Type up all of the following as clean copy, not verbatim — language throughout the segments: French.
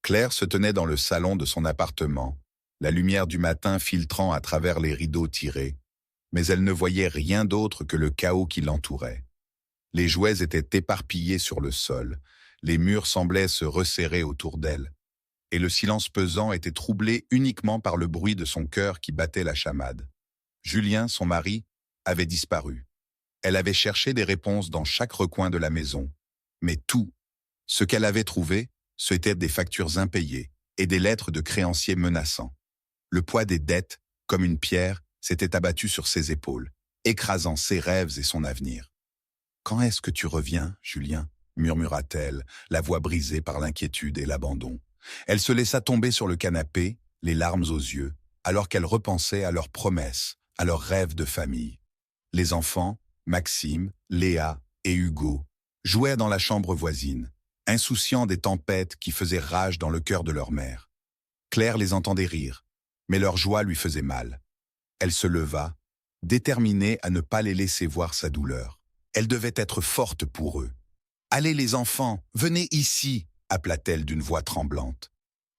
Claire se tenait dans le salon de son appartement, la lumière du matin filtrant à travers les rideaux tirés, mais elle ne voyait rien d'autre que le chaos qui l'entourait. Les jouets étaient éparpillés sur le sol, les murs semblaient se resserrer autour d'elle, et le silence pesant était troublé uniquement par le bruit de son cœur qui battait la chamade. Julien, son mari, avait disparu. Elle avait cherché des réponses dans chaque recoin de la maison, mais tout, ce qu'elle avait trouvé, c'étaient des factures impayées et des lettres de créanciers menaçants. Le poids des dettes, comme une pierre, s'était abattu sur ses épaules, écrasant ses rêves et son avenir. « Quand est-ce que tu reviens, Julien ?» murmura-t-elle, la voix brisée par l'inquiétude et l'abandon. Elle se laissa tomber sur le canapé, les larmes aux yeux, alors qu'elle repensait à leurs promesses, à leurs rêves de famille. Les enfants, Maxime, Léa et Hugo, jouaient dans la chambre voisine, insouciants des tempêtes qui faisaient rage dans le cœur de leur mère. Claire les entendait rire, mais leur joie lui faisait mal. Elle se leva, déterminée à ne pas les laisser voir sa douleur. Elle devait être forte pour eux. « Allez les enfants, venez ici !» appela-t-elle d'une voix tremblante.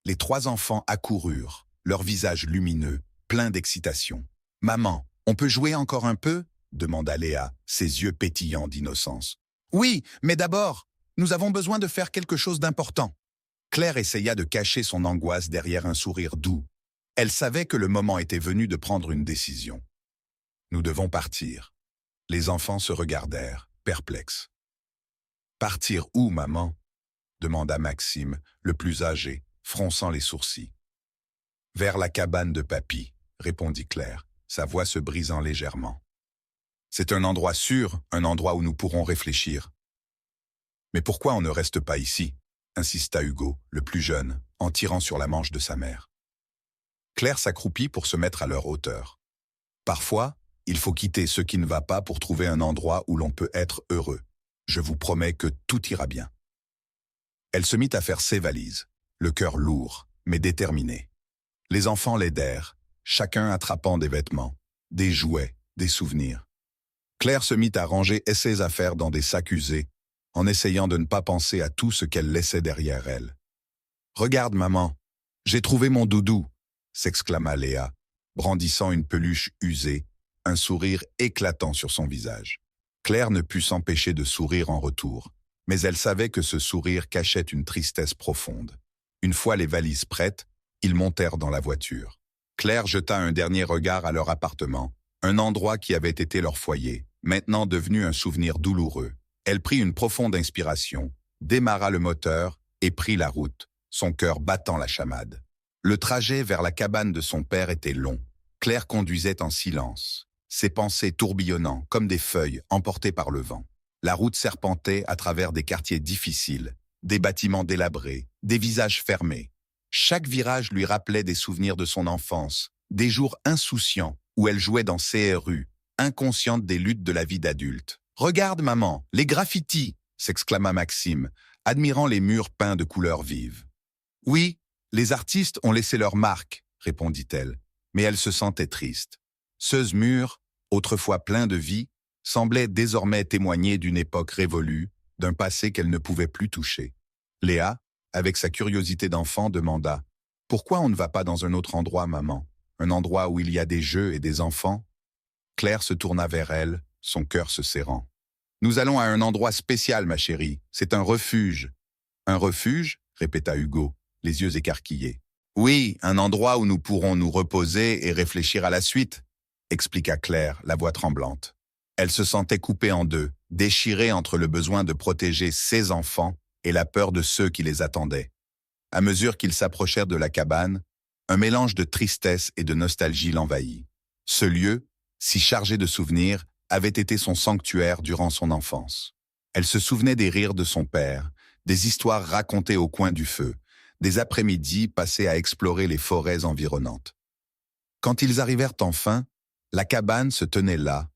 Les trois enfants accoururent, leurs visages lumineux, pleins d'excitation. « Maman, on peut jouer encore un peu ?» demanda Léa, ses yeux pétillants d'innocence. « Oui, mais d'abord, nous avons besoin de faire quelque chose d'important. » Claire essaya de cacher son angoisse derrière un sourire doux. Elle savait que le moment était venu de prendre une décision. « Nous devons partir. » Les enfants se regardèrent, perplexes. « Partir où, maman ?» demanda Maxime, le plus âgé, fronçant les sourcils. « Vers la cabane de papy, » répondit Claire, sa voix se brisant légèrement. « C'est un endroit sûr, un endroit où nous pourrons réfléchir. »« Mais pourquoi on ne reste pas ici ?» insista Hugo, le plus jeune, en tirant sur la manche de sa mère. Claire s'accroupit pour se mettre à leur hauteur. « Parfois, il faut quitter ce qui ne va pas pour trouver un endroit où l'on peut être heureux. Je vous promets que tout ira bien. » Elle se mit à faire ses valises, le cœur lourd, mais déterminé. Les enfants l'aidèrent, chacun attrapant des vêtements, des jouets, des souvenirs. Claire se mit à ranger ses affaires dans des sacs usés, en essayant de ne pas penser à tout ce qu'elle laissait derrière elle. « Regarde, maman, j'ai trouvé mon doudou !» s'exclama Léa, brandissant une peluche usée, un sourire éclatant sur son visage. Claire ne put s'empêcher de sourire en retour, mais elle savait que ce sourire cachait une tristesse profonde. Une fois les valises prêtes, ils montèrent dans la voiture. Claire jeta un dernier regard à leur appartement, un endroit qui avait été leur foyer, maintenant devenu un souvenir douloureux. Elle prit une profonde inspiration, démarra le moteur et prit la route, son cœur battant la chamade. Le trajet vers la cabane de son père était long. Claire conduisait en silence, ses pensées tourbillonnant comme des feuilles emportées par le vent. La route serpentait à travers des quartiers difficiles, des bâtiments délabrés, des visages fermés. Chaque virage lui rappelait des souvenirs de son enfance, des jours insouciants où elle jouait dans CRU, inconsciente des luttes de la vie d'adulte. « Regarde, maman, les graffitis !» s'exclama Maxime, admirant les murs peints de couleurs vives. « Oui, les artistes ont laissé leur marque, » répondit-elle, mais elle se sentait triste. Ces murs, autrefois pleins de vie, semblaient désormais témoigner d'une époque révolue, d'un passé qu'elle ne pouvait plus toucher. Léa, avec sa curiosité d'enfant, demanda « Pourquoi on ne va pas dans un autre endroit, maman? Un endroit où il y a des jeux et des enfants ?» Claire se tourna vers elle, son cœur se serrant. « Nous allons à un endroit spécial, ma chérie. C'est un refuge. »« Un refuge ?» répéta Hugo, les yeux écarquillés. « Oui, un endroit où nous pourrons nous reposer et réfléchir à la suite, » expliqua Claire, la voix tremblante. Elle se sentait coupée en deux, déchirée entre le besoin de protéger ses enfants et la peur de ceux qui les attendaient. À mesure qu'ils s'approchèrent de la cabane, un mélange de tristesse et de nostalgie l'envahit. Ce lieu, si chargé de souvenirs, avait été son sanctuaire durant son enfance. Elle se souvenait des rires de son père, des histoires racontées au coin du feu, des après-midi passés à explorer les forêts environnantes. Quand ils arrivèrent enfin, la cabane se tenait là,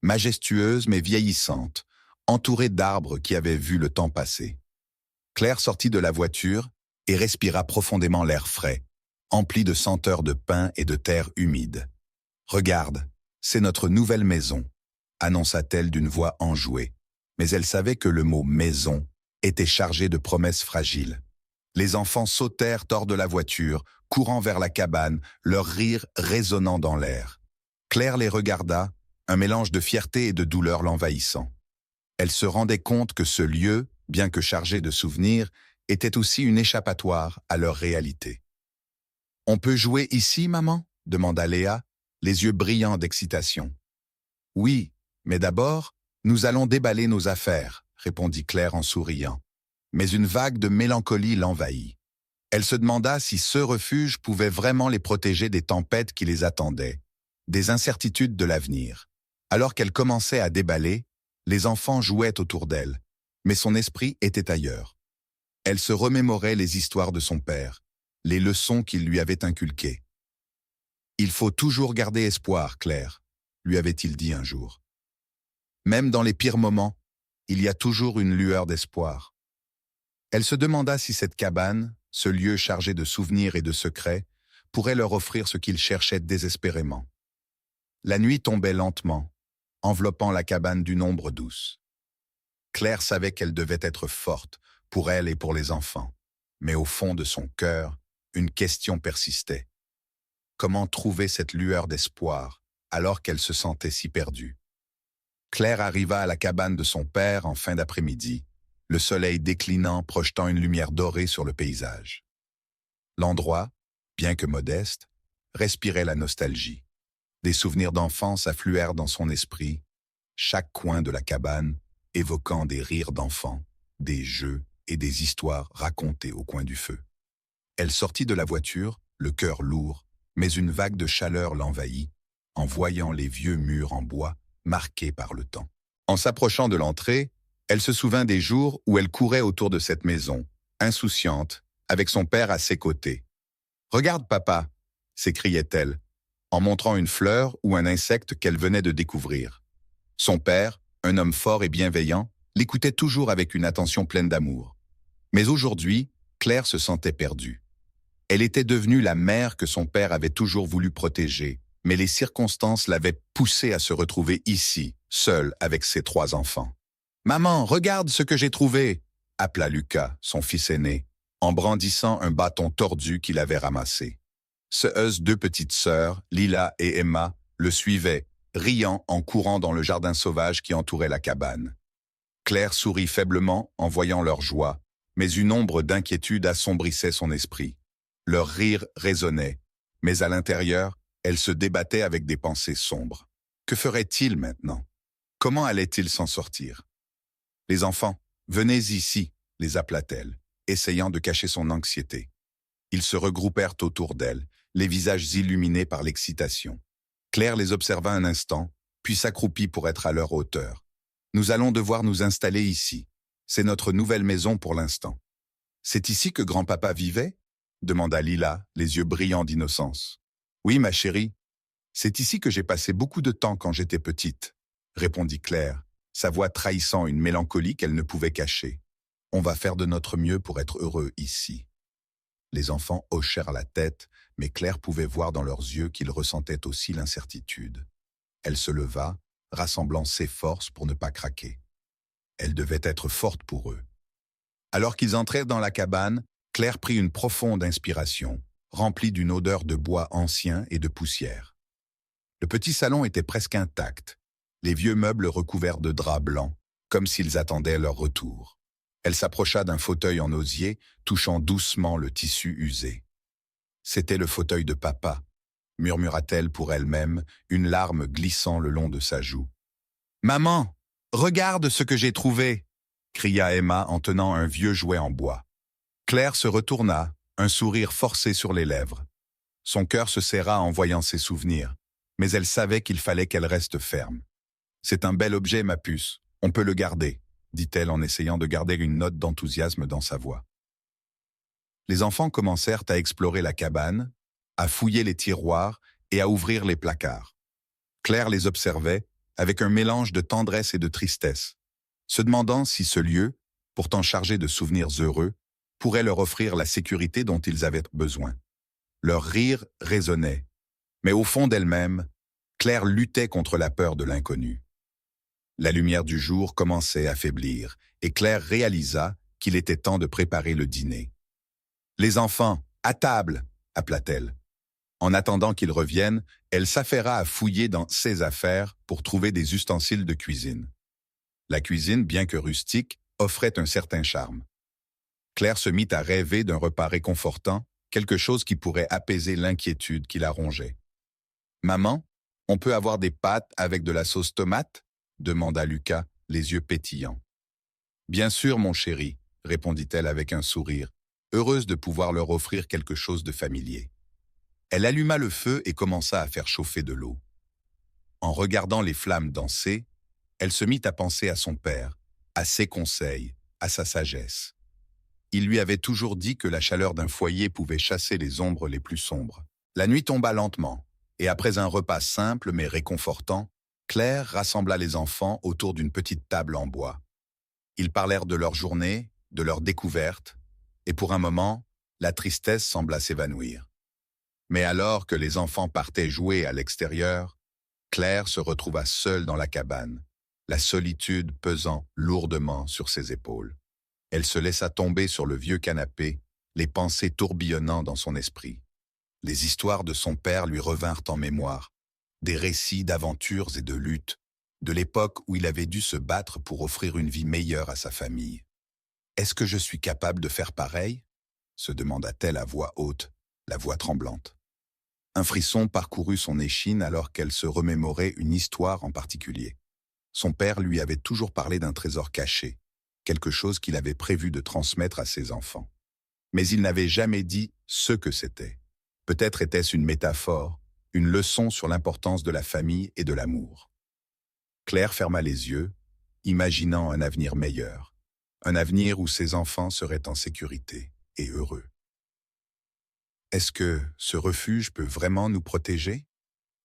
majestueuse mais vieillissante, entourée d'arbres qui avaient vu le temps passer. Claire sortit de la voiture et respira profondément l'air frais, empli de senteurs de pin et de terre humide. « Regarde, c'est notre nouvelle maison », annonça-t-elle d'une voix enjouée. Mais elle savait que le mot « maison » était chargé de promesses fragiles. Les enfants sautèrent hors de la voiture, courant vers la cabane, leur rire résonnant dans l'air. Claire les regarda, un mélange de fierté et de douleur l'envahissant. Elle se rendait compte que ce lieu, bien que chargé de souvenirs, était aussi une échappatoire à leur réalité. « On peut jouer ici, maman ?» demanda Léa, les yeux brillants d'excitation. « Oui, mais d'abord, nous allons déballer nos affaires, » répondit Claire en souriant. Mais une vague de mélancolie l'envahit. Elle se demanda si ce refuge pouvait vraiment les protéger des tempêtes qui les attendaient, des incertitudes de l'avenir. Alors qu'elle commençait à déballer, les enfants jouaient autour d'elle, mais son esprit était ailleurs. Elle se remémorait les histoires de son père, les leçons qu'il lui avait inculquées. « Il faut toujours garder espoir, Claire », lui avait-il dit un jour. Même dans les pires moments, il y a toujours une lueur d'espoir. Elle se demanda si cette cabane, ce lieu chargé de souvenirs et de secrets, pourrait leur offrir ce qu'ils cherchaient désespérément. La nuit tombait lentement, enveloppant la cabane d'une ombre douce. Claire savait qu'elle devait être forte, pour elle et pour les enfants. Mais au fond de son cœur, une question persistait. Comment trouver cette lueur d'espoir, alors qu'elle se sentait si perdue? Claire arriva à la cabane de son père en fin d'après-midi, le soleil déclinant projetant une lumière dorée sur le paysage. L'endroit, bien que modeste, respirait la nostalgie. Des souvenirs d'enfance affluèrent dans son esprit, chaque coin de la cabane évoquant des rires d'enfants, des jeux et des histoires racontées au coin du feu. Elle sortit de la voiture, le cœur lourd, mais une vague de chaleur l'envahit, en voyant les vieux murs en bois marqués par le temps. En s'approchant de l'entrée, elle se souvint des jours où elle courait autour de cette maison, insouciante, avec son père à ses côtés. « Regarde, papa !» s'écriait-elle, en montrant une fleur ou un insecte qu'elle venait de découvrir. Son père, un homme fort et bienveillant, l'écoutait toujours avec une attention pleine d'amour. Mais aujourd'hui, Claire se sentait perdue. Elle était devenue la mère que son père avait toujours voulu protéger, mais les circonstances l'avaient poussée à se retrouver ici, seule avec ses 3 enfants. « Maman, regarde ce que j'ai trouvé !» appela Lucas, son fils aîné, en brandissant un bâton tordu qu'il avait ramassé. Ses 2 petites sœurs, Lila et Emma, le suivaient, riant en courant dans le jardin sauvage qui entourait la cabane. Claire sourit faiblement en voyant leur joie, mais une ombre d'inquiétude assombrissait son esprit. Leur rire résonnait, mais à l'intérieur, elle se débattait avec des pensées sombres. Que ferait-il maintenant? Comment allait-il s'en sortir? « Les enfants, venez ici », les appela-t-elle, essayant de cacher son anxiété. Ils se regroupèrent autour d'elle, les visages illuminés par l'excitation. Claire les observa un instant, puis s'accroupit pour être à leur hauteur. « Nous allons devoir nous installer ici. C'est notre nouvelle maison pour l'instant. »« C'est ici que grand-papa vivait ?» demanda Lila, les yeux brillants d'innocence. « Oui, ma chérie. C'est ici que j'ai passé beaucoup de temps quand j'étais petite, » répondit Claire, sa voix trahissant une mélancolie qu'elle ne pouvait cacher. « On va faire de notre mieux pour être heureux ici. » Les enfants hochèrent la tête, mais Claire pouvait voir dans leurs yeux qu'ils ressentaient aussi l'incertitude. Elle se leva, rassemblant ses forces pour ne pas craquer. Elle devait être forte pour eux. Alors qu'ils entrèrent dans la cabane, Claire prit une profonde inspiration, remplie d'une odeur de bois ancien et de poussière. Le petit salon était presque intact, les vieux meubles recouverts de draps blancs, comme s'ils attendaient leur retour. Elle s'approcha d'un fauteuil en osier, touchant doucement le tissu usé. « C'était le fauteuil de papa », murmura-t-elle pour elle-même, une larme glissant le long de sa joue. « Maman, regarde ce que j'ai trouvé !» cria Emma en tenant un vieux jouet en bois. Claire se retourna, un sourire forcé sur les lèvres. Son cœur se serra en voyant ses souvenirs, mais elle savait qu'il fallait qu'elle reste ferme. « C'est un bel objet, ma puce, on peut le garder », dit-elle en essayant de garder une note d'enthousiasme dans sa voix. Les enfants commencèrent à explorer la cabane, à fouiller les tiroirs et à ouvrir les placards. Claire les observait avec un mélange de tendresse et de tristesse, se demandant si ce lieu, pourtant chargé de souvenirs heureux, pourrait leur offrir la sécurité dont ils avaient besoin. Leur rire résonnait, mais au fond d'elle-même, Claire luttait contre la peur de l'inconnu. La lumière du jour commençait à faiblir, et Claire réalisa qu'il était temps de préparer le dîner. Les enfants, à table, appela-t-elle. En attendant qu'ils reviennent, elle s'affaira à fouiller dans ses affaires pour trouver des ustensiles de cuisine. La cuisine, bien que rustique, offrait un certain charme. Claire se mit à rêver d'un repas réconfortant, quelque chose qui pourrait apaiser l'inquiétude qui la rongeait. « Maman, on peut avoir des pâtes avec de la sauce tomate ?» demanda Lucas, les yeux pétillants. « Bien sûr, mon chéri, » répondit-elle avec un sourire, heureuse de pouvoir leur offrir quelque chose de familier. Elle alluma le feu et commença à faire chauffer de l'eau. En regardant les flammes danser, elle se mit à penser à son père, à ses conseils, à sa sagesse. Il lui avait toujours dit que la chaleur d'un foyer pouvait chasser les ombres les plus sombres. La nuit tomba lentement, et après un repas simple mais réconfortant, Claire rassembla les enfants autour d'une petite table en bois. Ils parlèrent de leur journée, de leurs découvertes, et pour un moment, la tristesse sembla s'évanouir. Mais alors que les enfants partaient jouer à l'extérieur, Claire se retrouva seule dans la cabane, la solitude pesant lourdement sur ses épaules. Elle se laissa tomber sur le vieux canapé, les pensées tourbillonnant dans son esprit. Les histoires de son père lui revinrent en mémoire, des récits d'aventures et de luttes, de l'époque où il avait dû se battre pour offrir une vie meilleure à sa famille. « Est-ce que je suis capable de faire pareil ?» se demanda-t-elle à voix haute, la voix tremblante. Un frisson parcourut son échine alors qu'elle se remémorait une histoire en particulier. Son père lui avait toujours parlé d'un trésor caché, quelque chose qu'il avait prévu de transmettre à ses enfants. Mais il n'avait jamais dit ce que c'était. Peut-être était-ce une métaphore, une leçon sur l'importance de la famille et de l'amour. Claire ferma les yeux, imaginant un avenir meilleur, un avenir où ses enfants seraient en sécurité et heureux. Est-ce que ce refuge peut vraiment nous protéger ?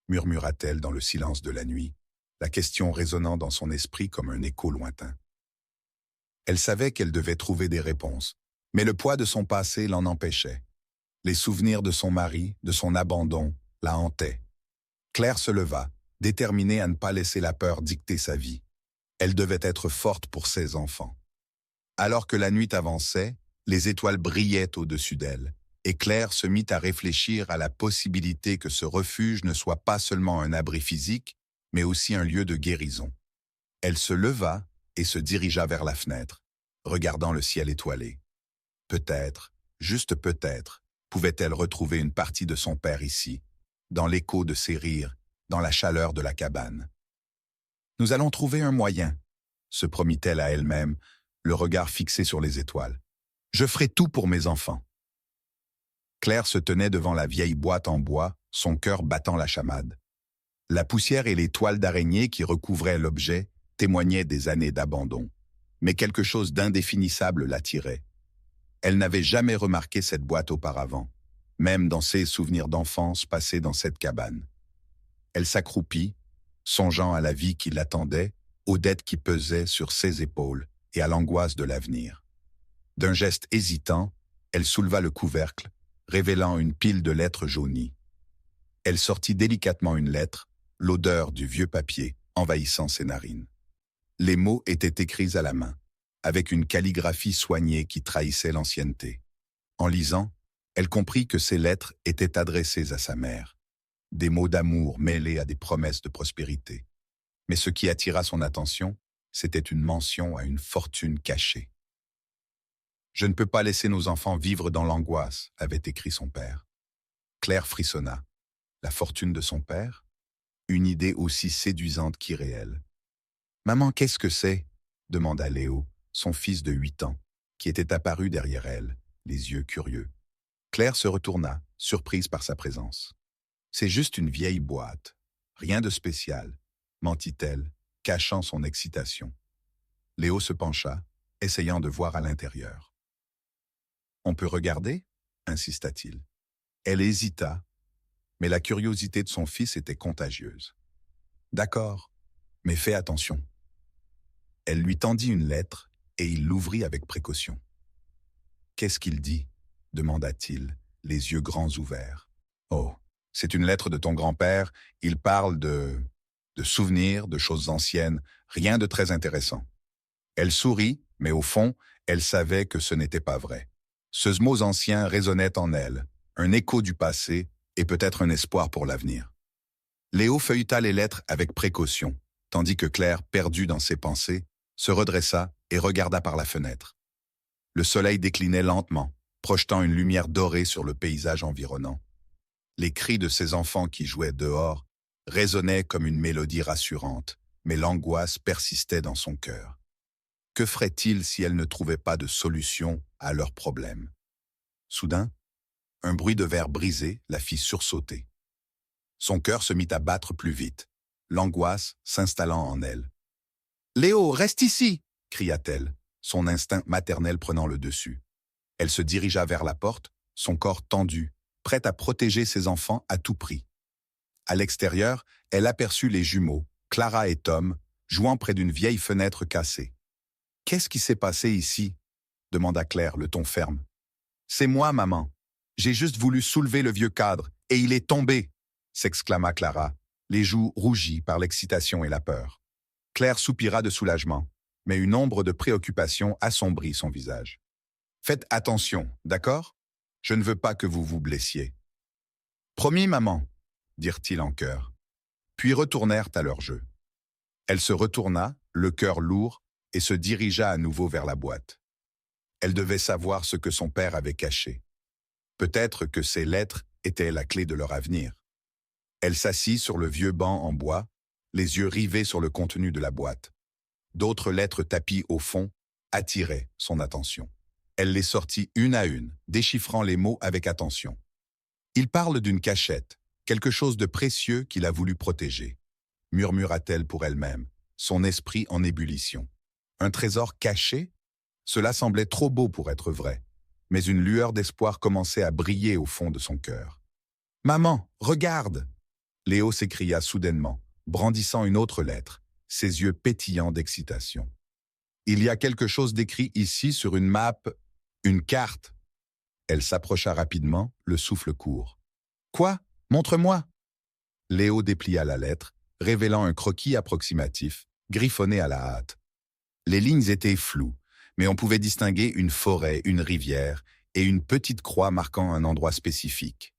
Murmura-t-elle dans le silence de la nuit, la question résonnant dans son esprit comme un écho lointain. Elle savait qu'elle devait trouver des réponses, mais le poids de son passé l'en empêchait. Les souvenirs de son mari, de son abandon, la hantaient. Claire se leva, déterminée à ne pas laisser la peur dicter sa vie. Elle devait être forte pour ses enfants. Alors que la nuit avançait, les étoiles brillaient au-dessus d'elle, et Claire se mit à réfléchir à la possibilité que ce refuge ne soit pas seulement un abri physique, mais aussi un lieu de guérison. Elle se leva et se dirigea vers la fenêtre, regardant le ciel étoilé. Peut-être, juste peut-être, pouvait-elle retrouver une partie de son père ici, dans l'écho de ses rires, dans la chaleur de la cabane. « Nous allons trouver un moyen », se promit-elle à elle-même, le regard fixé sur les étoiles. « Je ferai tout pour mes enfants. » Claire se tenait devant la vieille boîte en bois, son cœur battant la chamade. La poussière et les toiles d'araignée qui recouvraient l'objet témoignaient des années d'abandon, mais quelque chose d'indéfinissable l'attirait. Elle n'avait jamais remarqué cette boîte auparavant, même dans ses souvenirs d'enfance passés dans cette cabane. Elle s'accroupit, songeant à la vie qui l'attendait, aux dettes qui pesaient sur ses épaules et à l'angoisse de l'avenir. D'un geste hésitant, elle souleva le couvercle, révélant une pile de lettres jaunies. Elle sortit délicatement une lettre, l'odeur du vieux papier envahissant ses narines. Les mots étaient écrits à la main, avec une calligraphie soignée qui trahissait l'ancienneté. En lisant, elle comprit que ces lettres étaient adressées à sa mère, des mots d'amour mêlés à des promesses de prospérité. Mais ce qui attira son attention, c'était une mention à une fortune cachée. « Je ne peux pas laisser nos enfants vivre dans l'angoisse », avait écrit son père. Claire frissonna. La fortune de son père ? Une idée aussi séduisante qu'irréelle. « Maman, qu'est-ce que c'est ?» demanda Léo, son fils de 8 ans, qui était apparu derrière elle, les yeux curieux. Claire se retourna, surprise par sa présence. « C'est juste une vieille boîte. Rien de spécial, » mentit-elle, cachant son excitation. Léo se pencha, essayant de voir à l'intérieur. « On peut regarder ?» insista-t-il. Elle hésita, mais la curiosité de son fils était contagieuse. « D'accord, mais fais attention. » Elle lui tendit une lettre et il l'ouvrit avec précaution. « Qu'est-ce qu'il dit ?» demanda-t-il, les yeux grands ouverts. « Oh, c'est une lettre de ton grand-père. Il parle de souvenirs, de choses anciennes, rien de très intéressant. » Elle sourit, mais au fond, elle savait que ce n'était pas vrai. Ce mot ancien résonnait en elle, un écho du passé et peut-être un espoir pour l'avenir. Léo feuilleta les lettres avec précaution, tandis que Claire, perdue dans ses pensées, se redressa et regarda par la fenêtre. Le soleil déclinait lentement, projetant une lumière dorée sur le paysage environnant. Les cris de ses enfants qui jouaient dehors résonnaient comme une mélodie rassurante, mais l'angoisse persistait dans son cœur. Que ferait-il si elle ne trouvait pas de solution à leurs problèmes? Soudain, un bruit de verre brisé la fit sursauter. Son cœur se mit à battre plus vite, l'angoisse s'installant en elle. « Léo, reste ici !» cria-t-elle, son instinct maternel prenant le dessus. Elle se dirigea vers la porte, son corps tendu, prête à protéger ses enfants à tout prix. À l'extérieur, elle aperçut les jumeaux, Clara et Tom, jouant près d'une vieille fenêtre cassée. « Qu'est-ce qui s'est passé ici ?» demanda Claire, le ton ferme. « C'est moi, maman. J'ai juste voulu soulever le vieux cadre, et il est tombé !» s'exclama Clara, les joues rougies par l'excitation et la peur. Claire soupira de soulagement, mais une ombre de préoccupation assombrit son visage. « Faites attention, d'accord? Je ne veux pas que vous vous blessiez. »« Promis, maman !» dirent-ils en chœur, puis retournèrent à leur jeu. Elle se retourna, le cœur lourd, et se dirigea à nouveau vers la boîte. Elle devait savoir ce que son père avait caché. Peut-être que ces lettres étaient la clé de leur avenir. Elle s'assit sur le vieux banc en bois, les yeux rivés sur le contenu de la boîte. D'autres lettres tapies au fond attiraient son attention. Elle les sortit une à une, déchiffrant les mots avec attention. Il parle d'une cachette, quelque chose de précieux qu'il a voulu protéger, murmura-t-elle pour elle-même, son esprit en ébullition. Un trésor caché? Cela semblait trop beau pour être vrai, mais une lueur d'espoir commençait à briller au fond de son cœur. « Maman, regarde !» Léo s'écria soudainement, brandissant une autre lettre, ses yeux pétillants d'excitation. « Il y a quelque chose d'écrit ici sur une map, une carte. » Elle s'approcha rapidement, le souffle court. « Quoi? Montre-moi !» Léo déplia la lettre, révélant un croquis approximatif, griffonné à la hâte. Les lignes étaient floues, mais on pouvait distinguer une forêt, une rivière et une petite croix marquant un endroit spécifique.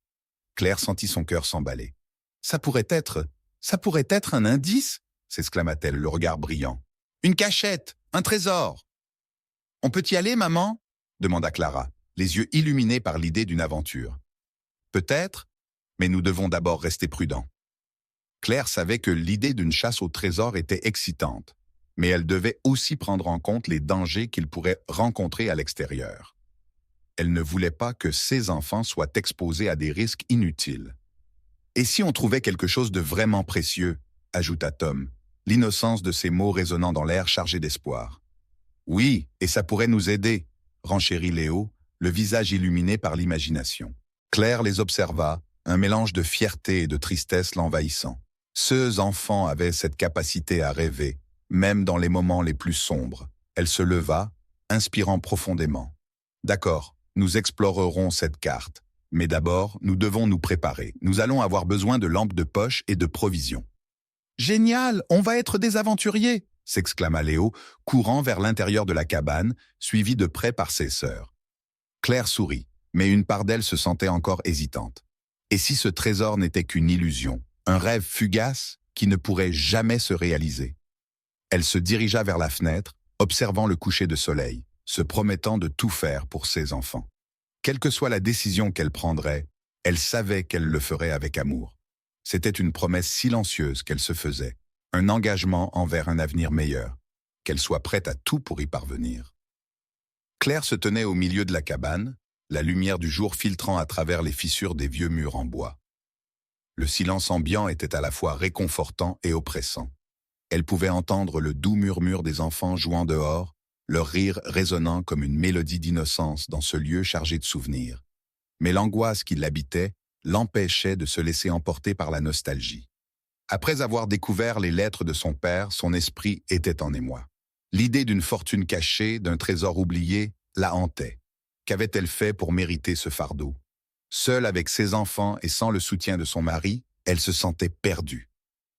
Claire sentit son cœur s'emballer. « Ça pourrait être un indice ?» s'exclama-t-elle, le regard brillant. « Une cachette, un trésor !»« On peut y aller, maman ?» demanda Clara, les yeux illuminés par l'idée d'une aventure. « Peut-être, mais nous devons d'abord rester prudents. » Claire savait que l'idée d'une chasse au trésor était excitante, mais elle devait aussi prendre en compte les dangers qu'ils pourraient rencontrer à l'extérieur. Elle ne voulait pas que ses enfants soient exposés à des risques inutiles. « Et si on trouvait quelque chose de vraiment précieux ?» ajouta Tom, l'innocence de ses mots résonnant dans l'air chargé d'espoir. « Oui, et ça pourrait nous aider », renchérit Léo, le visage illuminé par l'imagination. Claire les observa, un mélange de fierté et de tristesse l'envahissant. Ces enfants avaient cette capacité à rêver, même dans les moments les plus sombres. Elle se leva, inspirant profondément. « D'accord, nous explorerons cette carte. Mais d'abord, nous devons nous préparer. Nous allons avoir besoin de lampes de poche et de provisions. »« Génial, on va être des aventuriers !» s'exclama Léo, courant vers l'intérieur de la cabane, suivi de près par ses sœurs. Claire sourit, mais une part d'elle se sentait encore hésitante. Et si ce trésor n'était qu'une illusion, un rêve fugace qui ne pourrait jamais se réaliser? Elle se dirigea vers la fenêtre, observant le coucher de soleil, se promettant de tout faire pour ses enfants. Quelle que soit la décision qu'elle prendrait, elle savait qu'elle le ferait avec amour. C'était une promesse silencieuse qu'elle se faisait, un engagement envers un avenir meilleur, qu'elle soit prête à tout pour y parvenir. Claire se tenait au milieu de la cabane, la lumière du jour filtrant à travers les fissures des vieux murs en bois. Le silence ambiant était à la fois réconfortant et oppressant. Elle pouvait entendre le doux murmure des enfants jouant dehors, leur rire résonnant comme une mélodie d'innocence dans ce lieu chargé de souvenirs. Mais l'angoisse qui l'habitait l'empêchait de se laisser emporter par la nostalgie. Après avoir découvert les lettres de son père, son esprit était en émoi. L'idée d'une fortune cachée, d'un trésor oublié, la hantait. Qu'avait-elle fait pour mériter ce fardeau? Seule avec ses enfants et sans le soutien de son mari, elle se sentait perdue.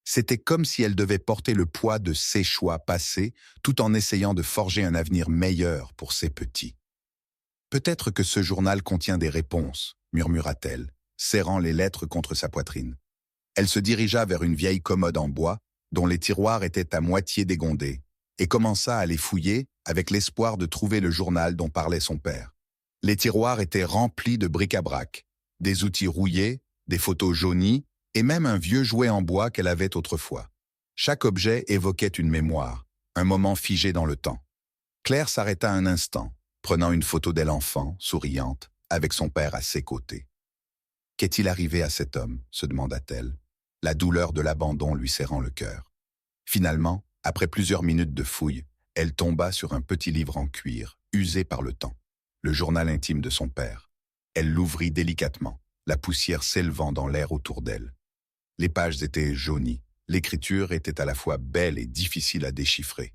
C'était comme si elle devait porter le poids de ses choix passés, tout en essayant de forger un avenir meilleur pour ses petits. Peut-être que ce journal contient des réponses, murmura-t-elle, serrant les lettres contre sa poitrine. Elle se dirigea vers une vieille commode en bois, dont les tiroirs étaient à moitié dégondés, et commença à les fouiller avec l'espoir de trouver le journal dont parlait son père. Les tiroirs étaient remplis de bric-à-brac, des outils rouillés, des photos jaunies, et même un vieux jouet en bois qu'elle avait autrefois. Chaque objet évoquait une mémoire, un moment figé dans le temps. Claire s'arrêta un instant, prenant une photo d'elle enfant, souriante, avec son père à ses côtés. « Qu'est-il arrivé à cet homme ?» se demanda-t-elle, la douleur de l'abandon lui serrant le cœur. Finalement, après plusieurs minutes de fouille, elle tomba sur un petit livre en cuir, usé par le temps, le journal intime de son père. Elle l'ouvrit délicatement, la poussière s'élevant dans l'air autour d'elle. Les pages étaient jaunies, l'écriture était à la fois belle et difficile à déchiffrer.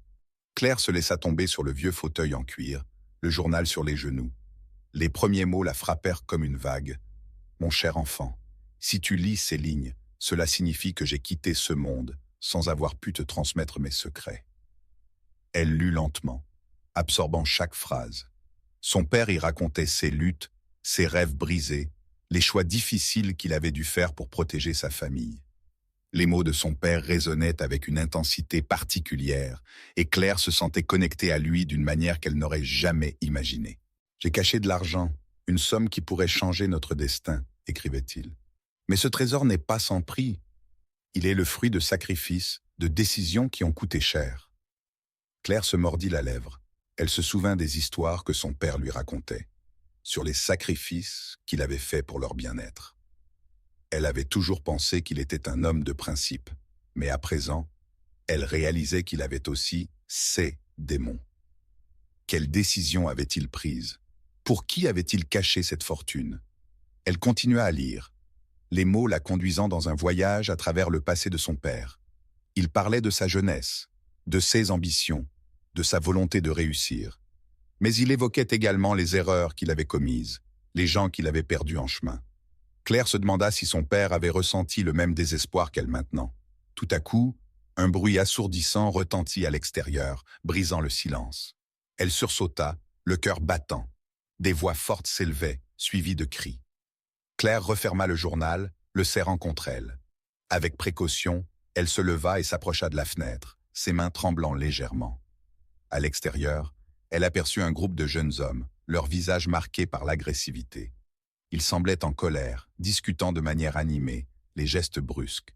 Claire se laissa tomber sur le vieux fauteuil en cuir, le journal sur les genoux. Les premiers mots la frappèrent comme une vague. « Mon cher enfant, si tu lis ces lignes, cela signifie que j'ai quitté ce monde sans avoir pu te transmettre mes secrets. » Elle lut lentement, absorbant chaque phrase. Son père y racontait ses luttes, ses rêves brisés, les choix difficiles qu'il avait dû faire pour protéger sa famille. Les mots de son père résonnaient avec une intensité particulière, et Claire se sentait connectée à lui d'une manière qu'elle n'aurait jamais imaginée. « J'ai caché de l'argent, une somme qui pourrait changer notre destin », écrivait-il. « Mais ce trésor n'est pas sans prix. Il est le fruit de sacrifices, de décisions qui ont coûté cher. » Claire se mordit la lèvre. Elle se souvint des histoires que son père lui racontait, sur les sacrifices qu'il avait faits pour leur bien-être. Elle avait toujours pensé qu'il était un homme de principe, mais à présent, elle réalisait qu'il avait aussi ses démons. Quelle décision avait-il prise? Pour qui avait-il caché cette fortune? Elle continua à lire, les mots la conduisant dans un voyage à travers le passé de son père. Il parlait de sa jeunesse, de ses ambitions, de sa volonté de réussir. Mais il évoquait également les erreurs qu'il avait commises, les gens qu'il avait perdus en chemin. Claire se demanda si son père avait ressenti le même désespoir qu'elle maintenant. Tout à coup, un bruit assourdissant retentit à l'extérieur, brisant le silence. Elle sursauta, le cœur battant. Des voix fortes s'élevaient, suivies de cris. Claire referma le journal, le serrant contre elle. Avec précaution, elle se leva et s'approcha de la fenêtre, ses mains tremblant légèrement. À l'extérieur, elle aperçut un groupe de jeunes hommes, leurs visages marqués par l'agressivité. Ils semblaient en colère, discutant de manière animée, les gestes brusques.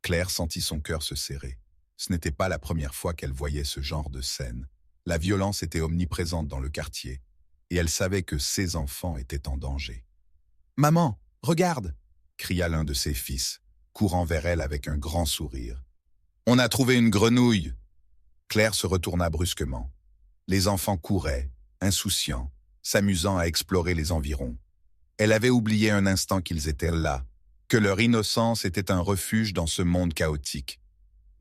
Claire sentit son cœur se serrer. Ce n'était pas la première fois qu'elle voyait ce genre de scène. La violence était omniprésente dans le quartier, et elle savait que ses enfants étaient en danger. « Maman, regarde !» cria l'un de ses fils, courant vers elle avec un grand sourire. « On a trouvé une grenouille !» Claire se retourna brusquement. Les enfants couraient, insouciants, s'amusant à explorer les environs. Elle avait oublié un instant qu'ils étaient là, que leur innocence était un refuge dans ce monde chaotique.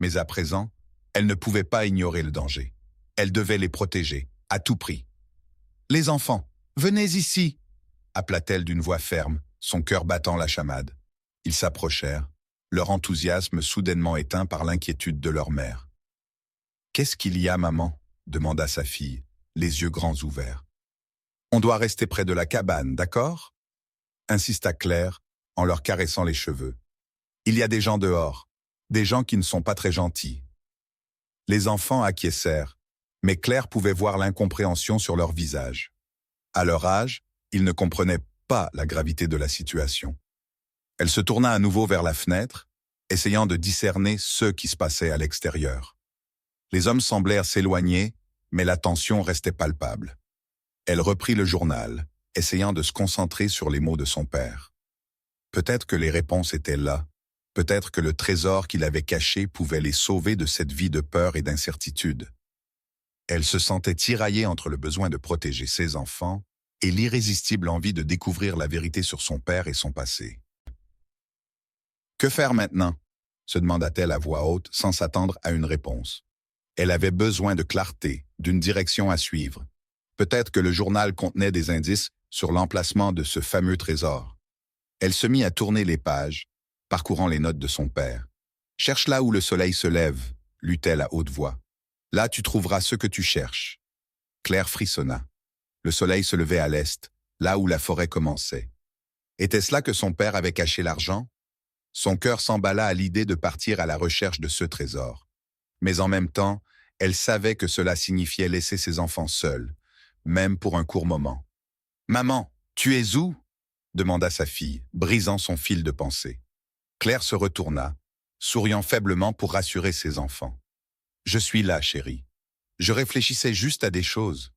Mais à présent, elle ne pouvait pas ignorer le danger. Elle devait les protéger, à tout prix. « Les enfants, venez ici !» appela-t-elle d'une voix ferme, son cœur battant la chamade. Ils s'approchèrent, leur enthousiasme soudainement éteint par l'inquiétude de leur mère. « Qu'est-ce qu'il y a, maman ?» demanda sa fille, les yeux grands ouverts. « On doit rester près de la cabane, d'accord ?» insista Claire, en leur caressant les cheveux. « Il y a des gens dehors, des gens qui ne sont pas très gentils. » Les enfants acquiescèrent, mais Claire pouvait voir l'incompréhension sur leur visage. À leur âge, ils ne comprenaient pas la gravité de la situation. Elle se tourna à nouveau vers la fenêtre, essayant de discerner ce qui se passait à l'extérieur. Les hommes semblèrent s'éloigner, mais la tension restait palpable. Elle reprit le journal, essayant de se concentrer sur les mots de son père. Peut-être que les réponses étaient là, peut-être que le trésor qu'il avait caché pouvait les sauver de cette vie de peur et d'incertitude. Elle se sentait tiraillée entre le besoin de protéger ses enfants et l'irrésistible envie de découvrir la vérité sur son père et son passé. « Que faire maintenant ?» se demanda-t-elle à voix haute sans s'attendre à une réponse. Elle avait besoin de clarté, d'une direction à suivre. Peut-être que le journal contenait des indices sur l'emplacement de ce fameux trésor. Elle se mit à tourner les pages, parcourant les notes de son père. « Cherche là où le soleil se lève », lut-elle à haute voix. « Là, tu trouveras ce que tu cherches. » Claire frissonna. Le soleil se levait à l'est, là où la forêt commençait. Était-ce là que son père avait caché l'argent? Son cœur s'emballa à l'idée de partir à la recherche de ce trésor. Mais en même temps, elle savait que cela signifiait laisser ses enfants seuls, même pour un court moment. « Maman, tu es où ?» demanda sa fille, brisant son fil de pensée. Claire se retourna, souriant faiblement pour rassurer ses enfants. « Je suis là, chérie. Je réfléchissais juste à des choses. »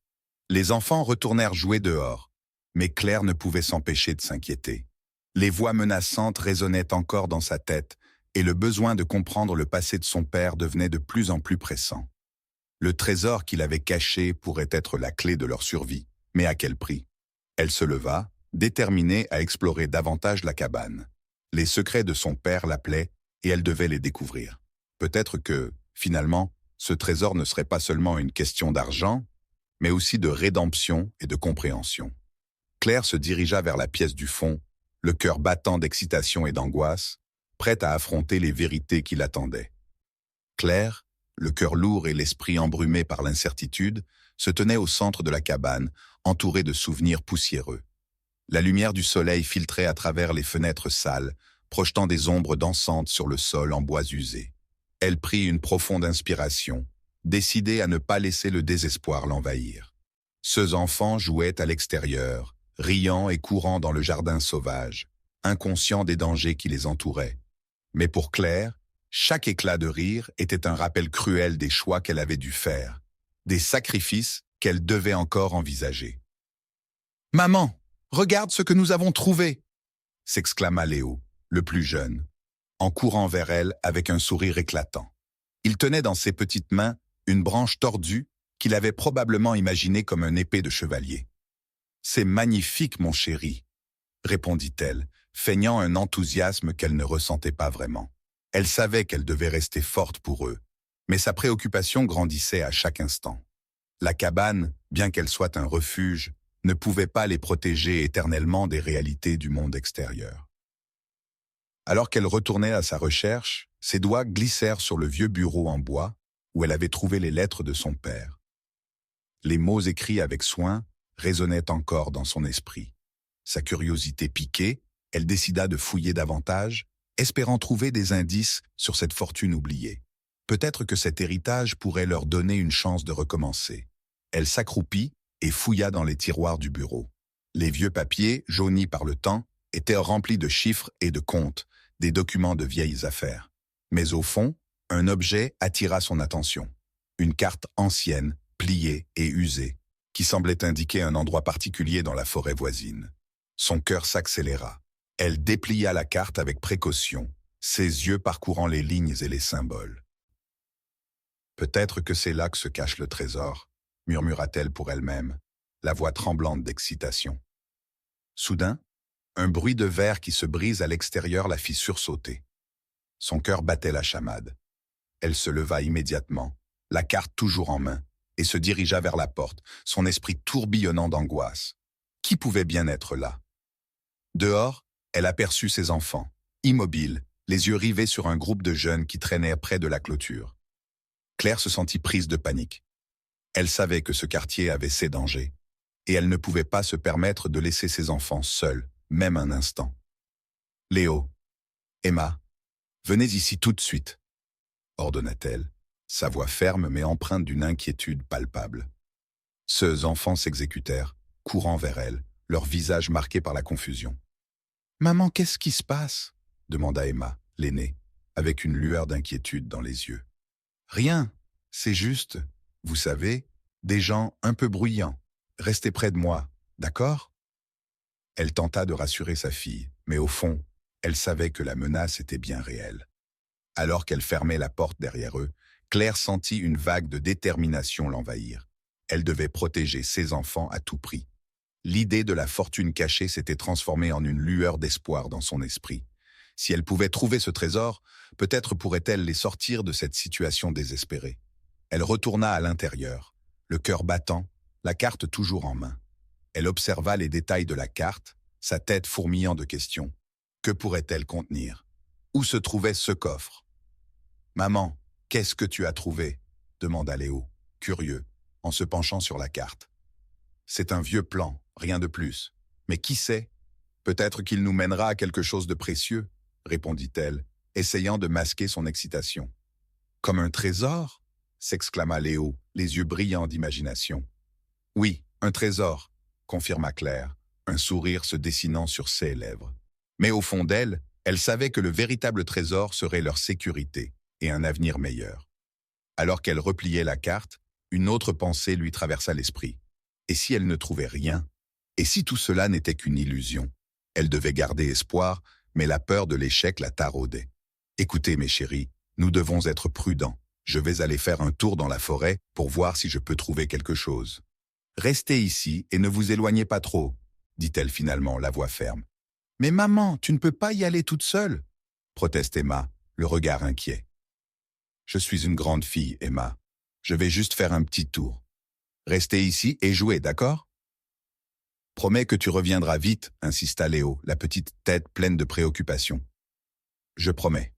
Les enfants retournèrent jouer dehors, mais Claire ne pouvait s'empêcher de s'inquiéter. Les voix menaçantes résonnaient encore dans sa tête, et le besoin de comprendre le passé de son père devenait de plus en plus pressant. Le trésor qu'il avait caché pourrait être la clé de leur survie, mais à quel prix? Elle se leva, déterminée à explorer davantage la cabane. Les secrets de son père l'appelaient, et elle devait les découvrir. Peut-être que, finalement, ce trésor ne serait pas seulement une question d'argent, mais aussi de rédemption et de compréhension. Claire se dirigea vers la pièce du fond, le cœur battant d'excitation et d'angoisse, prête à affronter les vérités qui l'attendaient. Claire, le cœur lourd et l'esprit embrumé par l'incertitude, se tenait au centre de la cabane, entourée de souvenirs poussiéreux. La lumière du soleil filtrait à travers les fenêtres sales, projetant des ombres dansantes sur le sol en bois usé. Elle prit une profonde inspiration, décidée à ne pas laisser le désespoir l'envahir. Ces enfants jouaient à l'extérieur, riant et courant dans le jardin sauvage, inconscients des dangers qui les entouraient. Mais pour Claire, chaque éclat de rire était un rappel cruel des choix qu'elle avait dû faire, des sacrifices qu'elle devait encore envisager. « Maman, regarde ce que nous avons trouvé !» s'exclama Léo, le plus jeune, en courant vers elle avec un sourire éclatant. Il tenait dans ses petites mains une branche tordue qu'il avait probablement imaginée comme une épée de chevalier. « C'est magnifique, mon chéri !» répondit-elle, feignant un enthousiasme qu'elle ne ressentait pas vraiment. Elle savait qu'elle devait rester forte pour eux, mais sa préoccupation grandissait à chaque instant. La cabane, bien qu'elle soit un refuge, ne pouvait pas les protéger éternellement des réalités du monde extérieur. Alors qu'elle retournait à sa recherche, ses doigts glissèrent sur le vieux bureau en bois où elle avait trouvé les lettres de son père. Les mots écrits avec soin résonnaient encore dans son esprit. Sa curiosité piquée, elle décida de fouiller davantage, espérant trouver des indices sur cette fortune oubliée. Peut-être que cet héritage pourrait leur donner une chance de recommencer. Elle s'accroupit et fouilla dans les tiroirs du bureau. Les vieux papiers, jaunis par le temps, étaient remplis de chiffres et de comptes, des documents de vieilles affaires. Mais au fond, un objet attira son attention. Une carte ancienne, pliée et usée, qui semblait indiquer un endroit particulier dans la forêt voisine. Son cœur s'accéléra. Elle déplia la carte avec précaution, ses yeux parcourant les lignes et les symboles. « Peut-être que c'est là que se cache le trésor », murmura-t-elle pour elle-même, la voix tremblante d'excitation. Soudain, un bruit de verre qui se brise à l'extérieur la fit sursauter. Son cœur battait la chamade. Elle se leva immédiatement, la carte toujours en main, et se dirigea vers la porte, son esprit tourbillonnant d'angoisse. Qui pouvait bien être là? Dehors, elle aperçut ses enfants, immobiles, les yeux rivés sur un groupe de jeunes qui traînaient près de la clôture. Claire se sentit prise de panique. Elle savait que ce quartier avait ses dangers, et elle ne pouvait pas se permettre de laisser ses enfants seuls, même un instant. « Léo, Emma, venez ici tout de suite », ordonna-t-elle, sa voix ferme mais empreinte d'une inquiétude palpable. Ces enfants s'exécutèrent, courant vers elle, leur visage marqué par la confusion. « Maman, qu'est-ce qui se passe ?» demanda Emma, l'aînée, avec une lueur d'inquiétude dans les yeux. « Rien, c'est juste, vous savez, des gens un peu bruyants. Restez près de moi, d'accord ?» Elle tenta de rassurer sa fille, mais au fond, elle savait que la menace était bien réelle. Alors qu'elle fermait la porte derrière eux, Claire sentit une vague de détermination l'envahir. Elle devait protéger ses enfants à tout prix. L'idée de la fortune cachée s'était transformée en une lueur d'espoir dans son esprit. Si elle pouvait trouver ce trésor, peut-être pourrait-elle les sortir de cette situation désespérée. Elle retourna à l'intérieur, le cœur battant, la carte toujours en main. Elle observa les détails de la carte, sa tête fourmillant de questions. Que pourrait-elle contenir? Où se trouvait ce coffre? « Maman, qu'est-ce que tu as trouvé ?» demanda Léo, curieux, en se penchant sur la carte. « C'est un vieux plan, rien de plus. Mais qui sait? Peut-être qu'il nous mènera à quelque chose de précieux, répondit-elle, essayant de masquer son excitation. Comme un trésor? S'exclama Léo, les yeux brillants d'imagination. Oui, un trésor, confirma Claire, un sourire se dessinant sur ses lèvres. Mais au fond d'elle, elle savait que le véritable trésor serait leur sécurité et un avenir meilleur. Alors qu'elle repliait la carte, une autre pensée lui traversa l'esprit. Et si elle ne trouvait rien? Et si tout cela n'était qu'une illusion? Elle devait garder espoir, mais la peur de l'échec la taraudait. Écoutez, mes chéris, nous devons être prudents. Je vais aller faire un tour dans la forêt pour voir si je peux trouver quelque chose. Restez ici et ne vous éloignez pas trop, dit-elle finalement, la voix ferme. Mais maman, tu ne peux pas y aller toute seule, proteste Emma, le regard inquiet. Je suis une grande fille, Emma. Je vais juste faire un petit tour. Restez ici et jouez, d'accord? Promets que tu reviendras vite, insista Léo, la petite tête pleine de préoccupation. Je promets.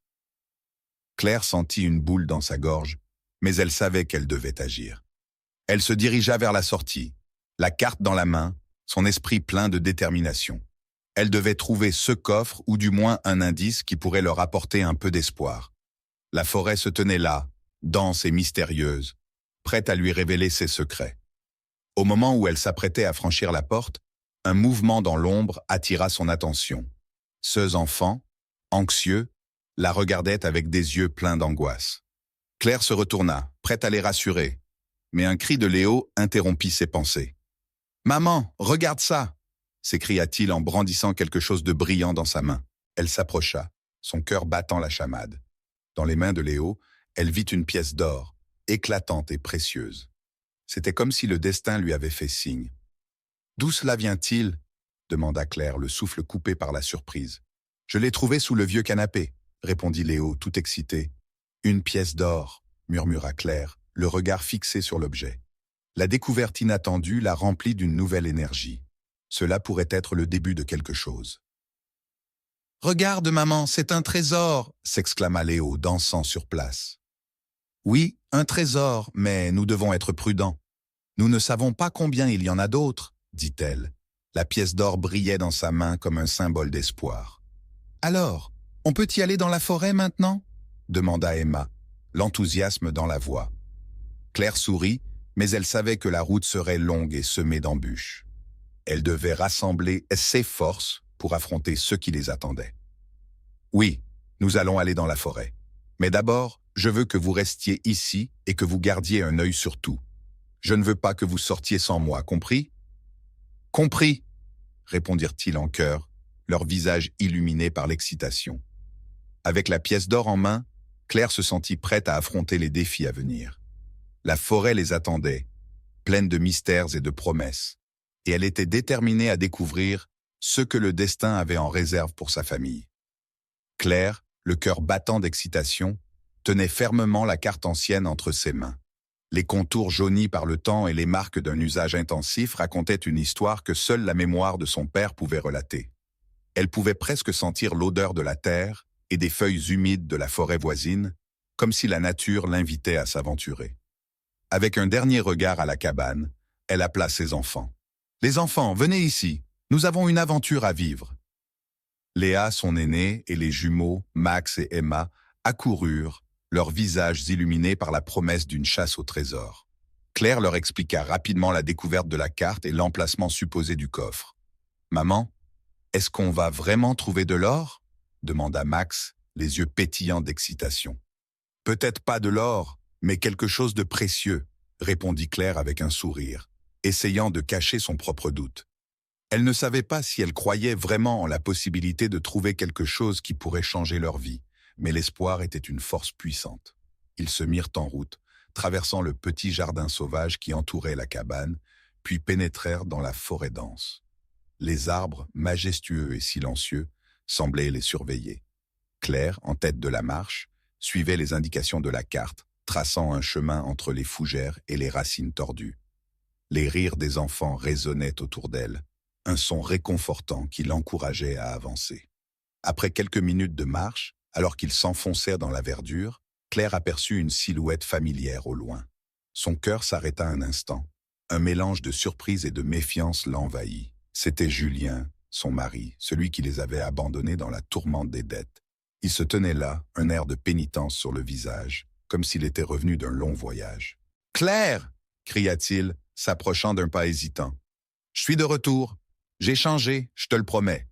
Claire sentit une boule dans sa gorge, mais elle savait qu'elle devait agir. Elle se dirigea vers la sortie, la carte dans la main, son esprit plein de détermination. Elle devait trouver ce coffre ou du moins un indice qui pourrait leur apporter un peu d'espoir. La forêt se tenait là, dense et mystérieuse, prête à lui révéler ses secrets. Au moment où elle s'apprêtait à franchir la porte, un mouvement dans l'ombre attira son attention. Ces enfants, anxieux, la regardaient avec des yeux pleins d'angoisse. Claire se retourna, prête à les rassurer, mais un cri de Léo interrompit ses pensées. « Maman, regarde ça !» s'écria-t-il en brandissant quelque chose de brillant dans sa main. Elle s'approcha, son cœur battant la chamade. Dans les mains de Léo, elle vit une pièce d'or, éclatante et précieuse. C'était comme si le destin lui avait fait signe. « D'où cela vient-il » demanda Claire, le souffle coupé par la surprise. « Je l'ai trouvé sous le vieux canapé » répondit Léo, tout excité. « Une pièce d'or » murmura Claire, le regard fixé sur l'objet. La découverte inattendue la remplit d'une nouvelle énergie. Cela pourrait être le début de quelque chose. « Regarde, maman, c'est un trésor » s'exclama Léo, dansant sur place. « Oui, un trésor, mais nous devons être prudents. Nous ne savons pas combien il y en a d'autres, » dit-elle. La pièce d'or brillait dans sa main comme un symbole d'espoir. « Alors, on peut y aller dans la forêt maintenant » demanda Emma, l'enthousiasme dans la voix. Claire sourit, mais elle savait que la route serait longue et semée d'embûches. Elle devait rassembler ses forces pour affronter ceux qui les attendaient. « Oui, nous allons aller dans la forêt. Mais d'abord, je veux que vous restiez ici et que vous gardiez un œil sur tout. Je ne veux pas que vous sortiez sans moi, compris ?»« Compris !» répondirent-ils en chœur, leur visage illuminé par l'excitation. Avec la pièce d'or en main, Claire se sentit prête à affronter les défis à venir. La forêt les attendait, pleine de mystères et de promesses, et elle était déterminée à découvrir ce que le destin avait en réserve pour sa famille. Claire, le cœur battant d'excitation, tenait fermement la carte ancienne entre ses mains. Les contours jaunis par le temps et les marques d'un usage intensif racontaient une histoire que seule la mémoire de son père pouvait relater. Elle pouvait presque sentir l'odeur de la terre et des feuilles humides de la forêt voisine, comme si la nature l'invitait à s'aventurer. Avec un dernier regard à la cabane, elle appela ses enfants. « Les enfants, venez ici, nous avons une aventure à vivre. » Léa, son aînée, et les jumeaux, Max et Emma, accoururent, leurs visages illuminés par la promesse d'une chasse au trésor. Claire leur expliqua rapidement la découverte de la carte et l'emplacement supposé du coffre. « Maman, est-ce qu'on va vraiment trouver de l'or » demanda Max, les yeux pétillants d'excitation. « Peut-être pas de l'or, mais quelque chose de précieux, » répondit Claire avec un sourire, essayant de cacher son propre doute. Elle ne savait pas si elle croyait vraiment en la possibilité de trouver quelque chose qui pourrait changer leur vie, mais l'espoir était une force puissante. Ils se mirent en route, traversant le petit jardin sauvage qui entourait la cabane, puis pénétrèrent dans la forêt dense. Les arbres, majestueux et silencieux, semblaient les surveiller. Claire, en tête de la marche, suivait les indications de la carte, traçant un chemin entre les fougères et les racines tordues. Les rires des enfants résonnaient autour d'elle, un son réconfortant qui l'encourageait à avancer. Après quelques minutes de marche, alors qu'ils s'enfoncèrent dans la verdure, Claire aperçut une silhouette familière au loin. Son cœur s'arrêta un instant. Un mélange de surprise et de méfiance l'envahit. C'était Julien, son mari, celui qui les avait abandonnés dans la tourmente des dettes. Il se tenait là, un air de pénitence sur le visage, comme s'il était revenu d'un long voyage. « Claire !» cria-t-il, s'approchant d'un pas hésitant. « Je suis de retour. J'ai changé, je te le promets. »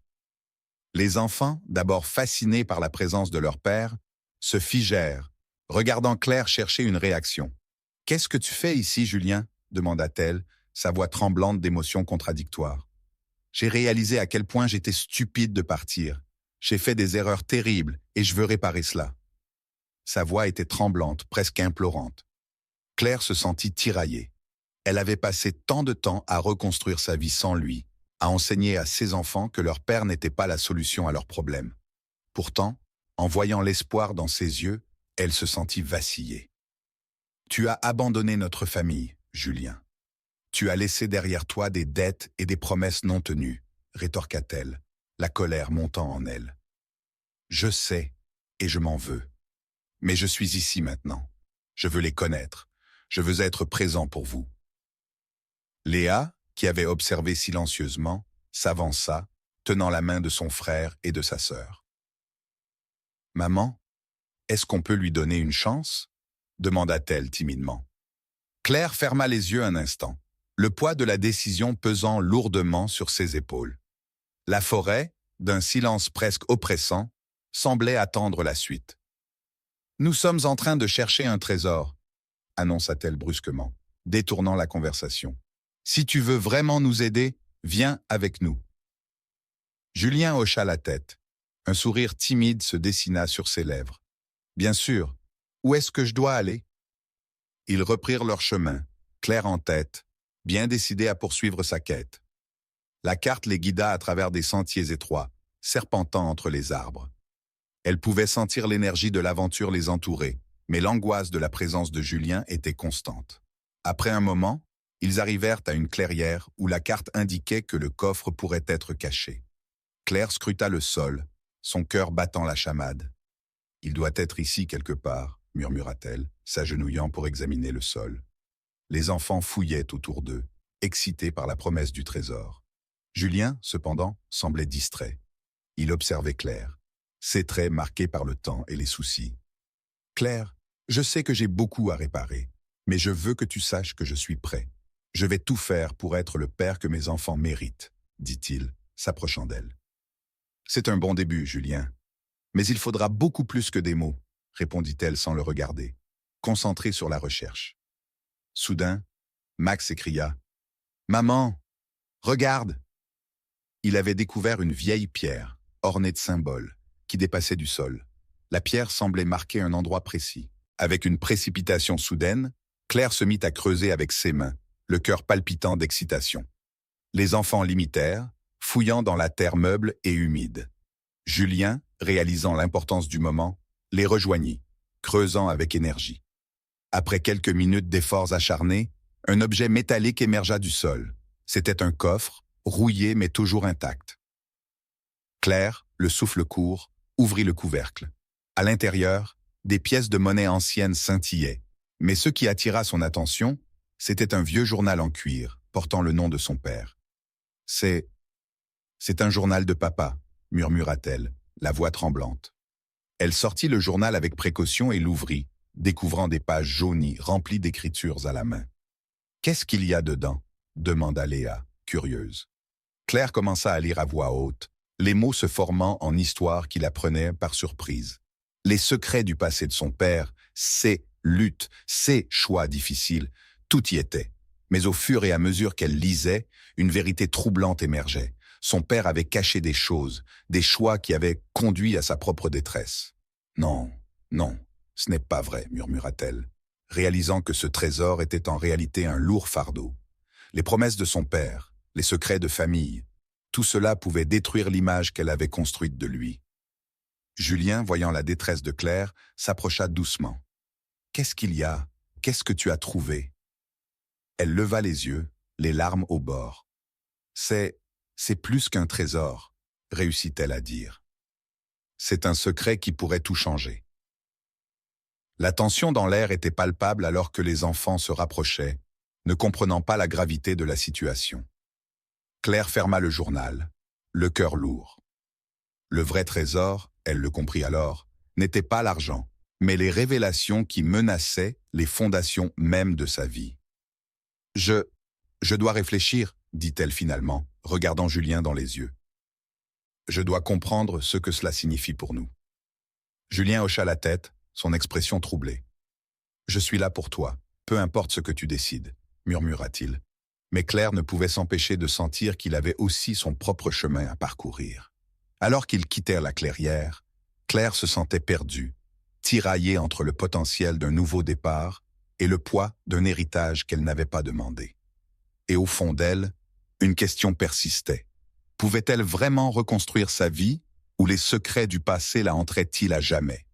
Les enfants, d'abord fascinés par la présence de leur père, se figèrent, regardant Claire chercher une réaction. « Qu'est-ce que tu fais ici, Julien ?» demanda-t-elle, sa voix tremblante d'émotions contradictoires. « J'ai réalisé à quel point j'étais stupide de partir. J'ai fait des erreurs terribles et je veux réparer cela. » Sa voix était tremblante, presque implorante. Claire se sentit tiraillée. Elle avait passé tant de temps à reconstruire sa vie sans lui, à enseigner à ses enfants que leur père n'était pas la solution à leurs problèmes. Pourtant, en voyant l'espoir dans ses yeux, elle se sentit vaciller. « Tu as abandonné notre famille, Julien. Tu as laissé derrière toi des dettes et des promesses non tenues, » rétorqua-t-elle, la colère montant en elle. « Je sais, et je m'en veux. Mais je suis ici maintenant. Je veux les connaître. Je veux être présent pour vous. » Léa, qui avait observé silencieusement, s'avança, tenant la main de son frère et de sa sœur. « Maman, est-ce qu'on peut lui donner une chance ?» demanda-t-elle timidement. Claire ferma les yeux un instant, le poids de la décision pesant lourdement sur ses épaules. La forêt, d'un silence presque oppressant, semblait attendre la suite. « Nous sommes en train de chercher un trésor, » annonça-t-elle brusquement, détournant la conversation. « Si tu veux vraiment nous aider, viens avec nous. » Julien hocha la tête. Un sourire timide se dessina sur ses lèvres. « Bien sûr. Où est-ce que je dois aller ?» Ils reprirent leur chemin, Claire en tête, bien décidée à poursuivre sa quête. La carte les guida à travers des sentiers étroits, serpentant entre les arbres. Elle pouvait sentir l'énergie de l'aventure les entourer, mais l'angoisse de la présence de Julien était constante. Après un moment, ils arrivèrent à une clairière où la carte indiquait que le coffre pourrait être caché. Claire scruta le sol, son cœur battant la chamade. « Il doit être ici quelque part, » murmura-t-elle, s'agenouillant pour examiner le sol. Les enfants fouillaient autour d'eux, excités par la promesse du trésor. Julien, cependant, semblait distrait. Il observait Claire, ses traits marqués par le temps et les soucis. « Claire, je sais que j'ai beaucoup à réparer, mais je veux que tu saches que je suis prêt. Je vais tout faire pour être le père que mes enfants méritent, » dit-il, s'approchant d'elle. « C'est un bon début, Julien. Mais il faudra beaucoup plus que des mots, » répondit-elle sans le regarder, concentrée sur la recherche. Soudain, Max s'écria « Maman, regarde !» Il avait découvert une vieille pierre, ornée de symboles, qui dépassait du sol. La pierre semblait marquer un endroit précis. Avec une précipitation soudaine, Claire se mit à creuser avec ses mains, le cœur palpitant d'excitation. Les enfants l'imitèrent, fouillant dans la terre meuble et humide. Julien, réalisant l'importance du moment, les rejoignit, creusant avec énergie. Après quelques minutes d'efforts acharnés, un objet métallique émergea du sol. C'était un coffre, rouillé mais toujours intact. Claire, le souffle court, ouvrit le couvercle. À l'intérieur, des pièces de monnaie anciennes scintillaient. Mais ce qui attira son attention, c'était un vieux journal en cuir, portant le nom de son père. « C'est un journal de papa », murmura-t-elle, la voix tremblante. Elle sortit le journal avec précaution et l'ouvrit, découvrant des pages jaunies remplies d'écritures à la main. « Qu'est-ce qu'il y a dedans ?» demanda Léa, curieuse. Claire commença à lire à voix haute, les mots se formant en histoires qui la prenaient par surprise. Les secrets du passé de son père, ses luttes, ses choix difficiles, tout y était. Mais au fur et à mesure qu'elle lisait, une vérité troublante émergeait. Son père avait caché des choses, des choix qui avaient conduit à sa propre détresse. « Non, non, ce n'est pas vrai, » murmura-t-elle, réalisant que ce trésor était en réalité un lourd fardeau. Les promesses de son père, les secrets de famille, tout cela pouvait détruire l'image qu'elle avait construite de lui. Julien, voyant la détresse de Claire, s'approcha doucement. « Qu'est-ce qu'il y a? Qu'est-ce que tu as trouvé ?» Elle leva les yeux, les larmes au bord. « C'est plus qu'un trésor, » réussit-elle à dire. « C'est un secret qui pourrait tout changer. » La tension dans l'air était palpable alors que les enfants se rapprochaient, ne comprenant pas la gravité de la situation. Claire ferma le journal, le cœur lourd. Le vrai trésor, elle le comprit alors, n'était pas l'argent, mais les révélations qui menaçaient les fondations mêmes de sa vie. Je dois réfléchir, dit-elle finalement, regardant Julien dans les yeux. Je dois comprendre ce que cela signifie pour nous. Julien hocha la tête, son expression troublée. Je suis là pour toi, peu importe ce que tu décides, murmura-t-il. Mais Claire ne pouvait s'empêcher de sentir qu'il avait aussi son propre chemin à parcourir. Alors qu'ils quittèrent la clairière, Claire se sentait perdue, tiraillée entre le potentiel d'un nouveau départ et le poids d'un héritage qu'elle n'avait pas demandé. Et au fond d'elle, une question persistait. Pouvait-elle vraiment reconstruire sa vie ou les secrets du passé la hantraient-ils à jamais?